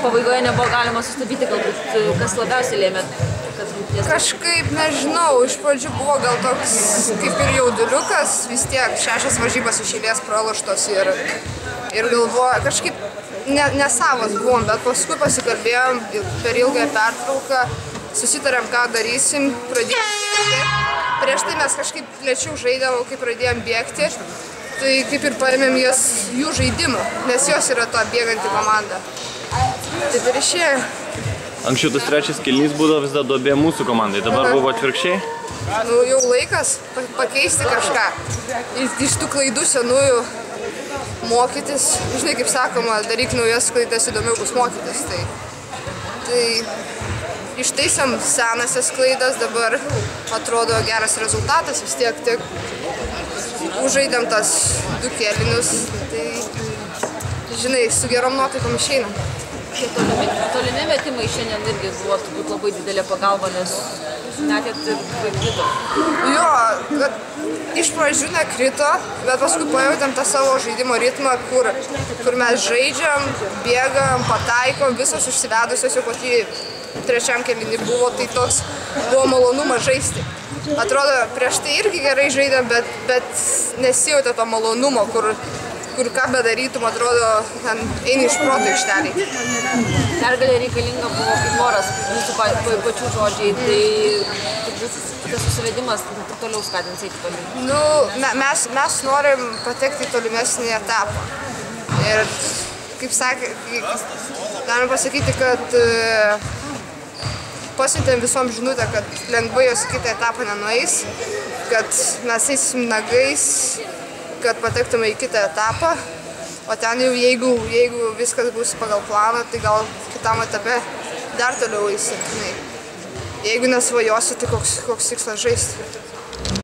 pabaigoje nebuvo galima sustabdyti, galbūt kas labiausiai lėmė? Kažkaip, nežinau, iš pradžių buvo gal toks kaip ir jauduliukas, vis tiek 6 varžybas iš eilės praloštos ir galvoju, kažkaip nesavas buvom, bet paskui pasikalbėjom per ilgąją pertrauką, susitarėm, ką darysim, pradėjom bėgti. Prieš tai mes kažkaip lėčiau žaidėm, kai pradėjom bėgti, tai kaip ir paėmėm jų žaidimų, nes jos yra to bėganti komanda. Taip ir išėjo. Anksčiau tas trečias kėlinys būdavo vis dar duobė mūsų komandai, dabar buvo atvirkščiai? Nu, jau laikas pakeisti kažką, iš tų klaidų senųjų mokytis. Žinai, kaip sakoma, daryk naujas klaidas, įdomiau bus mokytis. Tai ištaisėm senasias klaidas, dabar atrodo geras rezultatas, vis tiek užžaidėm tas 2 kėlinius. Tai, žinai, su gerom nuotaikom išeinam. Tolimi metimai šiandien irgi buvo turbūt labai didelė pagalba, nes netėt krito. Jo, kad iš pradžių nekrito, bet paskui pajautėm tą savo žaidimo ritmą, kur mes žaidžiam, bėgam, pataikom, visos užsivedusios jau kokį trečiam kėlinį buvo, tai toks buvo malonumas žaisti. Atrodo, prieš tai irgi gerai žaidėm, bet nesijautė to malonumo, kur ką bedarytum, atrodo, ten eini iš proto aikšteliai. Pergalė reikalinga buvo kaip noras, jūsų pačių žodžiai, tai tas susivedimas toliau skatins eiti toliau. Nu, mes norim patekti į tolimesnį etapą. Ir, kaip sakė, galime pasakyti, kad pasiuntėm visom žinutę, kad lengvai jos į kitą etapą nenueis, kad mes eisim nagais, kad patektume į kitą etapą, o ten jau jeigu viskas bus pagal planą, tai gal kitam etape dar toliau eisim. Jeigu nesvajosi, tai koks tikslas žaisti.